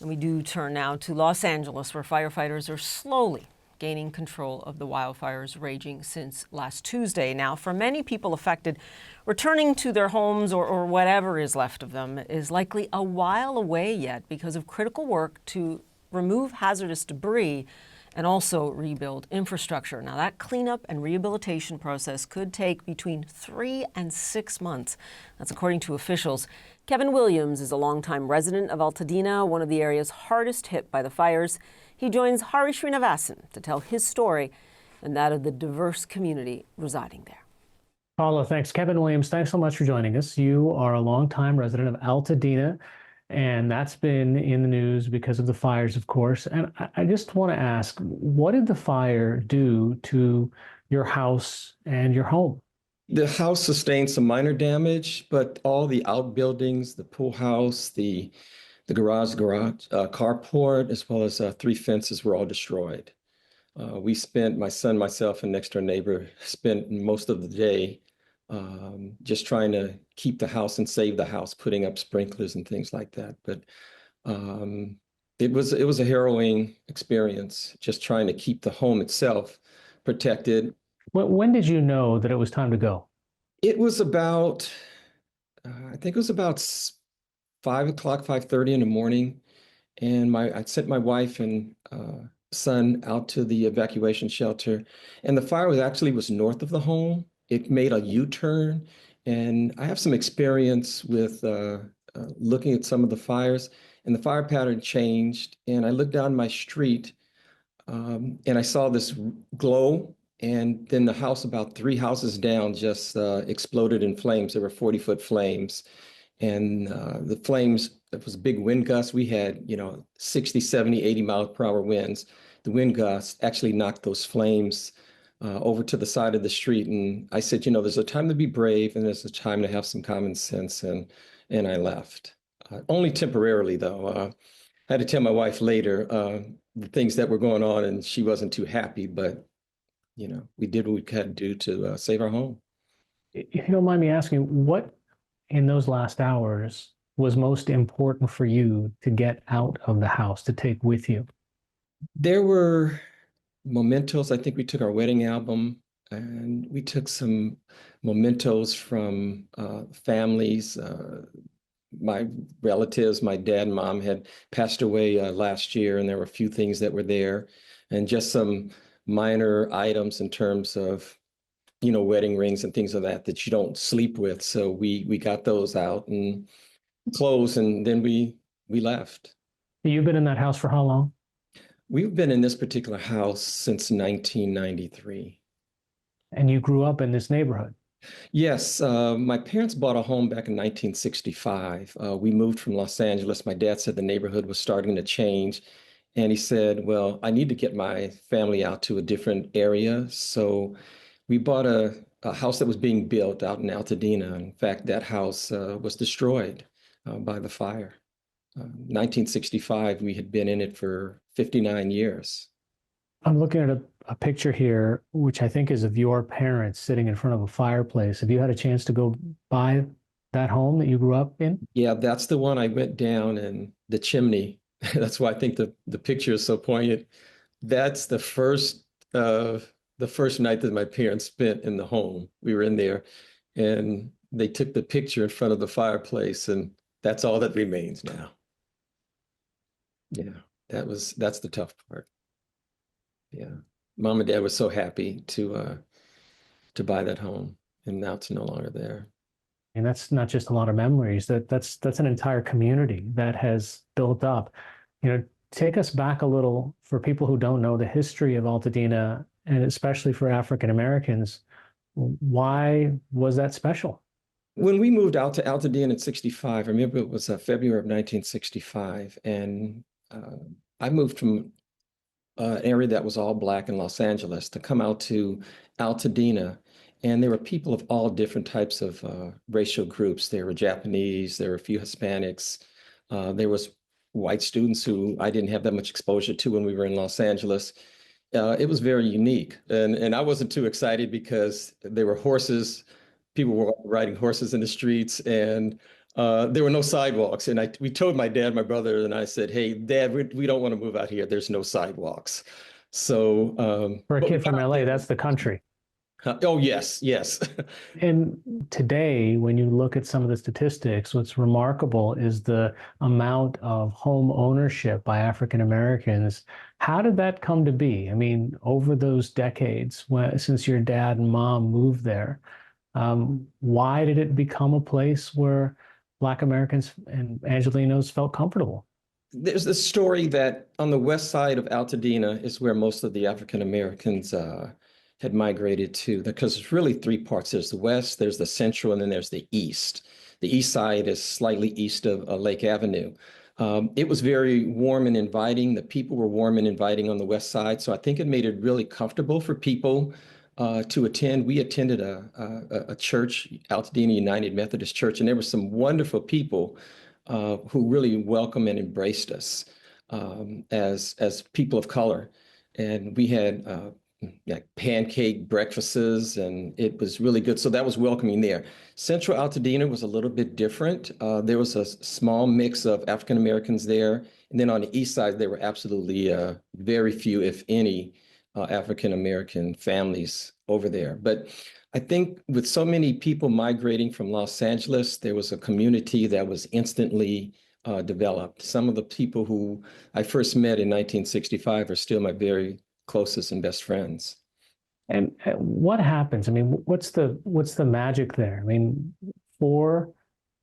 And we do turn now to Los Angeles, where firefighters are slowly gaining control of the wildfires raging since last Tuesday. Now, for many people affected, returning to their homes or whatever is left of them is likely a while away yet because of critical work to remove hazardous debris and also rebuild infrastructure. Now, that cleanup and rehabilitation process could take between 3 and 6 months. That's according to officials. Kevin Williams is a longtime resident of Altadena, one of the areas hardest hit by the fires. He joins Hari Srinivasan to tell his story and that of the diverse community residing there. Paula, thanks. Kevin Williams, thanks so much for joining us. You are a longtime resident of Altadena, and that's been in the news because of the fires, of course. And I just want to ask, what did the fire do to your house and your home? The house sustained some minor damage, but all the outbuildings, the pool house, the garage, carport, as well as 3 fences were all destroyed. We spent, my son, myself, and next door neighbor spent most of the day just trying to keep the house and save the house, putting up sprinklers and things like that. But it was a harrowing experience, just trying to keep the home itself protected. When did you know that it was time to go? It was about, I think it was about 5 o'clock, 5:30 in the morning. And I sent my wife and son out to the evacuation shelter. And the fire was north of the home. It made a U-turn. And I have some experience with looking at some of the fires, and the fire pattern changed. And I looked down my street and I saw this glow. And then the house about 3 houses down just exploded in flames. There were 40-foot flames. And the flames, it was a big wind gust. We had, 60, 70, 80 mile per hour winds. The wind gust actually knocked those flames over to the side of the street. And I said, there's a time to be brave and there's a time to have some common sense. And I left. Only temporarily, though. I had to tell my wife later the things that were going on, and she wasn't too happy. But, we did what we could do to save our home. If you don't mind me asking, what in those last hours was most important for you to get out of the house, to take with you? There were mementos. I think we took our wedding album, and we took some mementos from families. My relatives, my dad and mom had passed away last year, and there were a few things that were there, and just some minor items in terms of wedding rings and things of that you don't sleep with. So we got those out and clothes, and then we left. You've been in that house for how long? We've been in this particular house since 1993. And you grew up in this neighborhood? Yes. My parents bought a home back in 1965. We moved from Los Angeles. My dad said the neighborhood was starting to change. And he said, well, I need to get my family out to a different area. So we bought a house that was being built out in Altadena. In fact, that house was destroyed by the fire. 1965, we had been in it for 59 years. I'm looking at a picture here, which I think is of your parents sitting in front of a fireplace. Have you had a chance to go by that home that you grew up in? Yeah, that's the one I went down, and the chimney. That's why I think the picture is so poignant. That's the first night that my parents spent in the home. We were in there, and they took the picture in front of the fireplace, and that's all that remains now. Yeah, that's the tough part. Yeah, Mom and Dad were so happy to buy that home, and now it's no longer there. And that's not just a lot of memories. That's an entire community that has built up. Take us back a little for people who don't know the history of Altadena, and especially for African Americans. Why was that special? When we moved out to Altadena in 65, I remember it was February of 1965, and I moved from an area that was all Black in Los Angeles to come out to Altadena. And there were people of all different types of racial groups. There were Japanese, there were a few Hispanics. There was white students who I didn't have that much exposure to when we were in Los Angeles. It was very unique. And I wasn't too excited because there were horses. People were riding horses in the streets, and There were no sidewalks. And we told my dad, my brother, and I said, hey, Dad, we don't want to move out here. There's no sidewalks. So, For a but we kid got from out LA, there. that's the country. Oh, yes, yes. And today, when you look at some of the statistics, what's remarkable is the amount of home ownership by African Americans. How did that come to be? I mean, over those decades, since your dad and mom moved there, why did it become a place where Black Americans and Angelenos felt comfortable? There's this story that on the west side of Altadena is where most of the African Americans had migrated to, because there's really three parts. There's the west, there's the central, and then there's the east. The east side is slightly east of Lake Avenue. It was very warm and inviting. The people were warm and inviting on the west side. So I think it made it really comfortable for people to attend. We attended a church, Altadena United Methodist Church, and there were some wonderful people who really welcomed and embraced us as people of color. And we had like pancake breakfasts, and it was really good. So that was welcoming there. Central Altadena was a little bit different. There was a small mix of African Americans there. And then on the east side, there were absolutely very few, if any, African American families over there. But I think with so many people migrating from Los Angeles, there was a community that was instantly developed. Some of the people who I first met in 1965 are still my very closest and best friends. And what happens? I mean, what's the magic there? I mean, for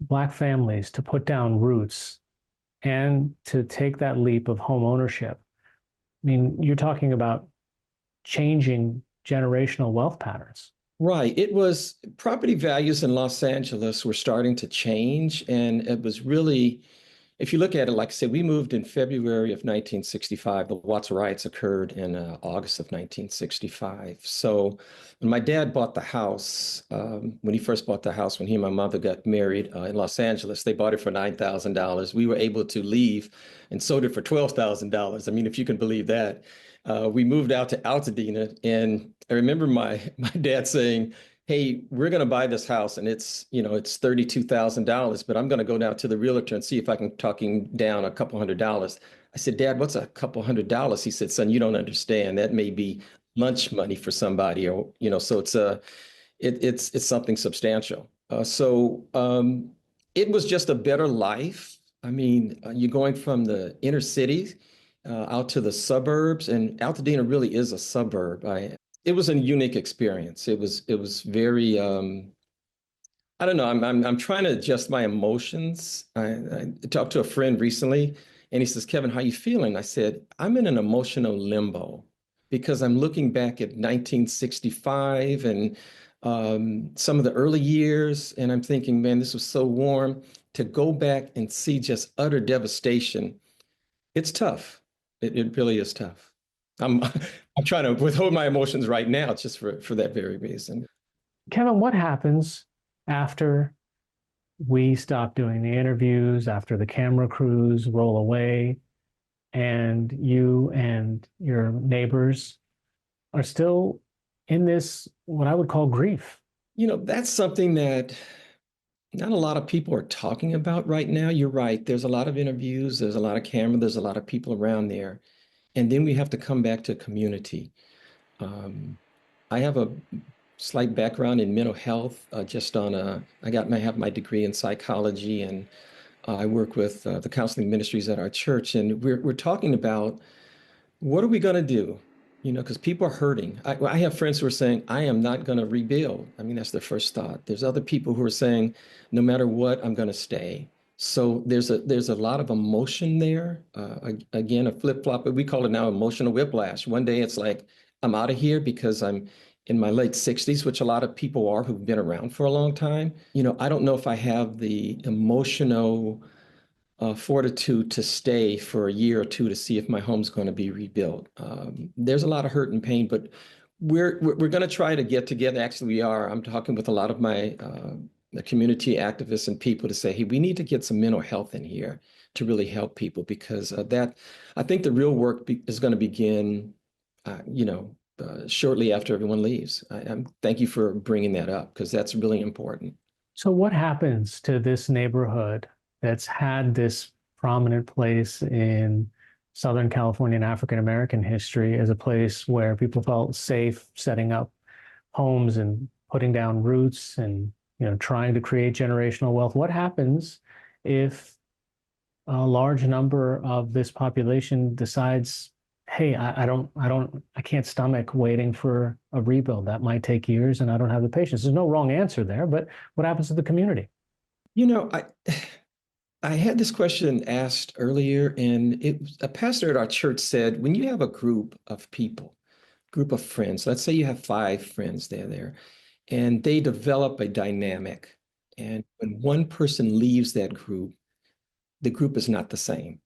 Black families to put down roots and to take that leap of home ownership. I mean, you're talking about changing generational wealth patterns. Right. It was property values in Los Angeles were starting to change. And it was really, if you look at it, like I said, we moved in February of 1965. The Watts riots occurred in August of 1965. So when my dad bought the house, when he first bought the house, when he and my mother got married in Los Angeles, they bought it for $9,000. We were able to leave and sold it for $12,000. I mean, if you can believe that. We moved out to Altadena, and I remember my dad saying, hey, we're going to buy this house, and it's $32,000, but I'm going to go down to the realtor and see if I can talk him down a couple $100. I said, Dad, what's a couple $100? He said, son, you don't understand. That may be lunch money for somebody, or so it's something substantial. It was just a better life. I mean, you're going from the inner city out to the suburbs, and Altadena really is a suburb. It was a unique experience. It was very I don't know. I'm trying to adjust my emotions. I talked to a friend recently, and he says, Kevin, how you feeling? I said, I'm in an emotional limbo because I'm looking back at 1965 and some of the early years, and I'm thinking, man, this was so warm. To go back and see just utter devastation, it's tough. It really is tough. I'm I'm trying to withhold my emotions right now just for that very reason. Kevin, what happens after we stop doing the interviews, after the camera crews roll away, and you and your neighbors are still in this, what I would call grief? That's something that not a lot of people are talking about right now. You're right. There's a lot of interviews, there's a lot of camera, there's a lot of people around there. And then we have to come back to community. Um, I have a slight background in mental health, I have my degree in psychology, and I work with the counseling ministries at our church. And we're talking about what are we going to do? Because people are hurting. I have friends who are saying, I am not going to rebuild. I mean, that's their first thought. There's other people who are saying, no matter what, I'm going to stay. So there's a lot of emotion there. Again, a flip-flop, but we call it now emotional whiplash. One day it's like, I'm out of here because I'm in my late 60s, which a lot of people are who've been around for a long time. I don't know if I have the emotional fortitude to stay for a year or two to see if my home's going to be rebuilt. There's a lot of hurt and pain, but we're going to try to get together. Actually, we are. I'm talking with a lot of my the community activists and people to say, hey, we need to get some mental health in here to really help people, because I think the real work is going to begin, shortly after everyone leaves. Thank you for bringing that up, because that's really important. So what happens to this neighborhood that's had this prominent place in Southern California and African American history as a place where people felt safe setting up homes and putting down roots and trying to create generational wealth? What happens if a large number of this population decides, hey, I can't stomach waiting for a rebuild. That might take years and I don't have the patience. There's no wrong answer there, but what happens to the community? You know, I had this question asked earlier, and a pastor at our church said, when you have a group of people, group of friends, let's say you have 5 friends there, and they develop a dynamic, and when one person leaves that group, the group is not the same.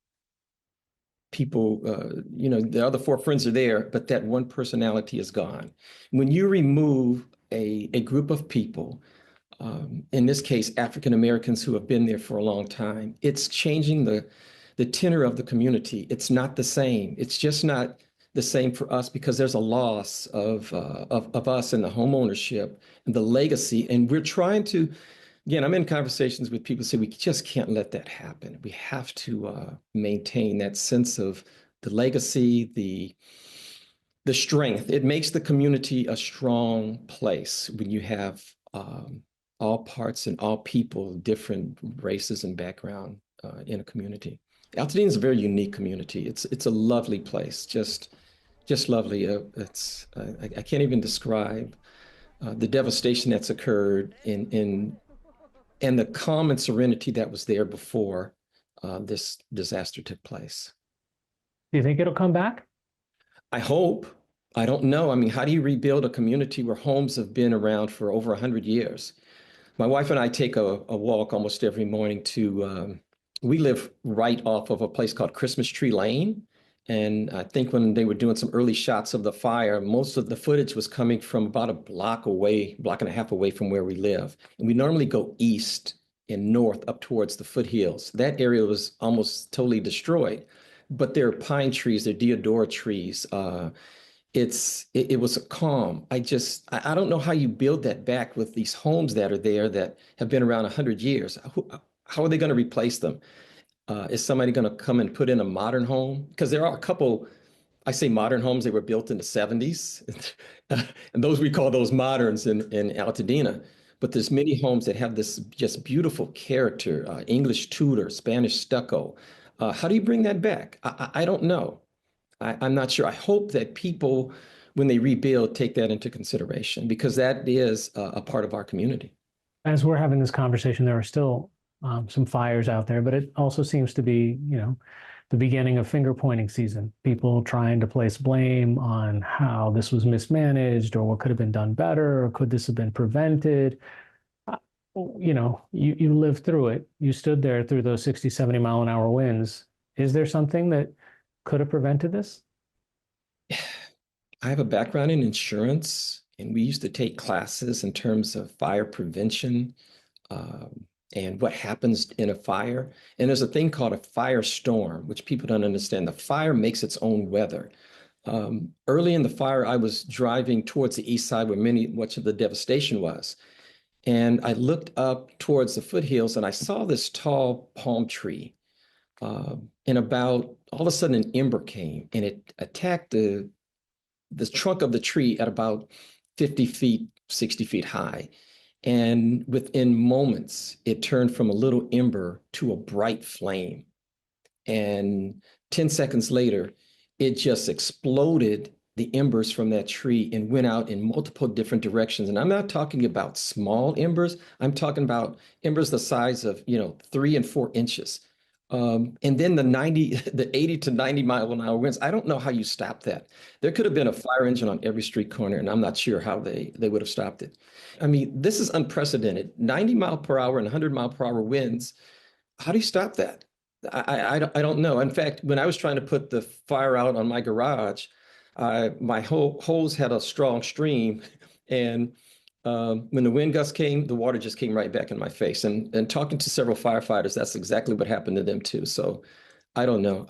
People, the other 4 friends are there, but that one personality is gone. When you remove a group of people, in this case, African Americans who have been there for a long time, it's changing the tenor of the community. It's not the same. It's just not the same for us because there's a loss of us and the home ownership and the legacy. And we're trying to, again, I'm in conversations with people who say we just can't let that happen. We have to maintain that sense of the legacy, the strength. It makes the community a strong place when you have all parts and all people, different races and background in a community. Altadena is a very unique community. It's a lovely place, just lovely. I can't even describe the devastation that's occurred in and the calm and serenity that was there before this disaster took place. Do you think it'll come back? I hope. I don't know. I mean, how do you rebuild a community where homes have been around for over 100 years? My wife and I take a walk almost every morning we live right off of a place called Christmas Tree Lane. And I think when they were doing some early shots of the fire, most of the footage was coming from about a block and a half away from where we live. And we normally go east and north up towards the foothills. That area was almost totally destroyed, but there are pine trees, there are deodora trees. It was a calm. I don't know how you build that back with these homes that are there that have been around 100 years. How are they going to replace them? Is somebody going to come and put in a modern home? Because there are a couple, I say modern homes, they were built in the 70s. And those we call those moderns in Altadena. But there's many homes that have this just beautiful character, English Tudor, Spanish stucco. How do you bring that back? I don't know. I'm not sure. I hope that people, when they rebuild, take that into consideration because that is a part of our community. As we're having this conversation, there are still some fires out there, but it also seems to be, the beginning of finger pointing season. People trying to place blame on how this was mismanaged or what could have been done better or could this have been prevented. You lived through it. You stood there through those 60, 70 mile an hour winds. Is there something that could have prevented this? I have a background in insurance, and we used to take classes in terms of fire prevention and what happens in a fire. And there's a thing called a firestorm, which people don't understand. The fire makes its own weather. Early in the fire, I was driving towards the east side where much of the devastation was. And I looked up towards the foothills and I saw this tall palm tree. And about all of a sudden an ember came and it attacked the trunk of the tree at about 50 feet, 60 feet high. And within moments, it turned from a little ember to a bright flame. And 10 seconds later, it just exploded the embers from that tree and went out in multiple different directions. And I'm not talking about small embers. I'm talking about embers the size of, 3 and 4 inches. And then the 80 to 90 mile an hour winds. I don't know how you stop that. There could have been a fire engine on every street corner, and I'm not sure how they would have stopped it. I mean, this is unprecedented. 90 mile per hour and 100 mile per hour winds. How do you stop that? I don't know. In fact, when I was trying to put the fire out on my garage, my hose had a strong stream, and when the wind gust came, the water just came right back in my face. And talking to several firefighters, that's exactly what happened to them too. So I don't know.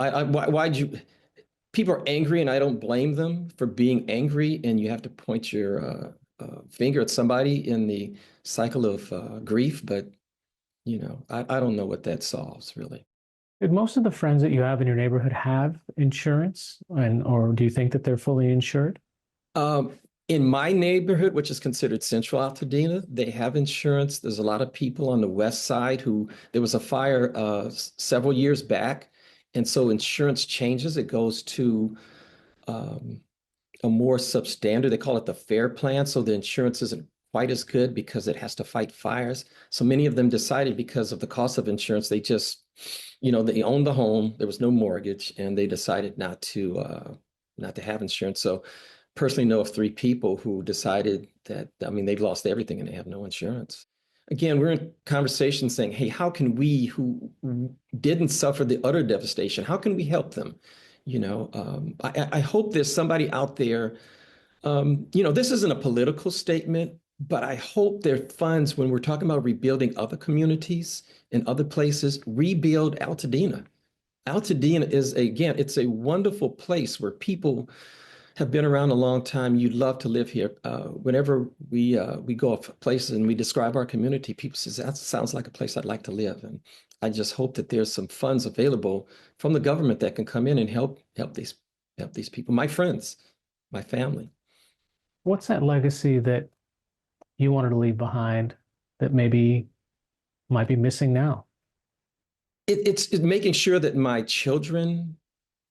People are angry and I don't blame them for being angry. And you have to point your finger at somebody in the cycle of grief, but I don't know what that solves really. Did most of the friends that you have in your neighborhood have insurance, or do you think that they're fully insured? In my neighborhood, which is considered Central Altadena, they have insurance. There's a lot of people on the west side who there was a fire several years back, and so insurance changes. It goes to um, a more substandard. They call it the FAIR plan. So the insurance isn't quite as good because it has to fight fires. So many of them decided because of the cost of insurance, they just, they owned the home. There was no mortgage, and they decided not to have insurance. So personally know of 3 people who decided that, they've lost everything and they have no insurance. Again, we're in conversation saying, hey, how can we who didn't suffer the utter devastation, how can we help them? I hope there's somebody out there, this isn't a political statement, but I hope there are funds when we're talking about rebuilding other communities in other places, rebuild Altadena. Altadena is, again, it's a wonderful place where people have been around a long time. You'd love to live here. Whenever we go places and we describe our community, people say, that sounds like a place I'd like to live. And I just hope that there's some funds available from the government that can come in and help these people, my friends, my family. What's that legacy that you wanted to leave behind that maybe might be missing now? It's making sure that my children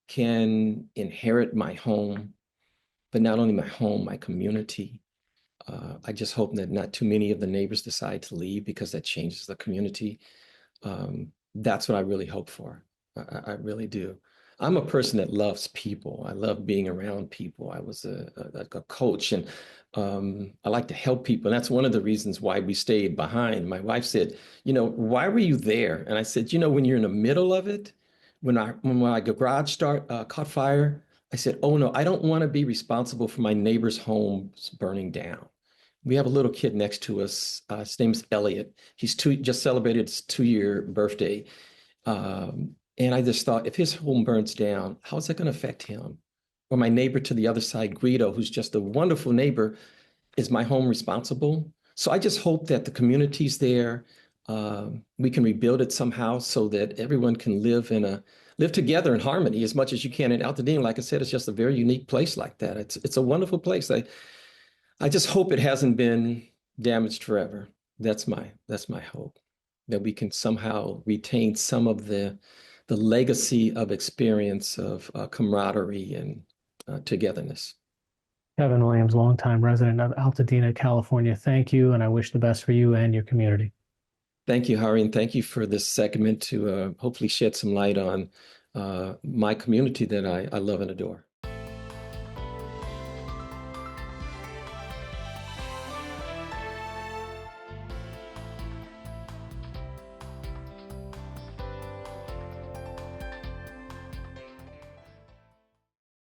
can inherit my home, but not only my home, my community. I just hope that not too many of the neighbors decide to leave because that changes the community. That's what I really hope for. I really do. I'm a person that loves people. I love being around people. I was a coach, and I like to help people. And that's one of the reasons why we stayed behind. My wife said, why were you there? And I said, when you're in the middle of it, when my garage caught fire, I said, oh no, I don't want to be responsible for my neighbor's homes burning down. We have a little kid next to us. His name is Elliot. He's just celebrated his 2-year birthday. And I just thought, if his home burns down, how is that going to affect him? Or my neighbor to the other side, Guido, who's just a wonderful neighbor, is my home responsible? So I just hope that the community's there. We can rebuild it somehow so that everyone can live together in harmony as much as you can in Altadena. Like I said, it's just a very unique place like that. It's a wonderful place. I just hope it hasn't been damaged forever. That's my hope, that we can somehow retain some of the legacy of experience of camaraderie and togetherness. Kevin Williams, longtime resident of Altadena, California. Thank you, and I wish the best for you and your community. Thank you, Hari, and thank you for this segment to hopefully shed some light on my community that I love and adore.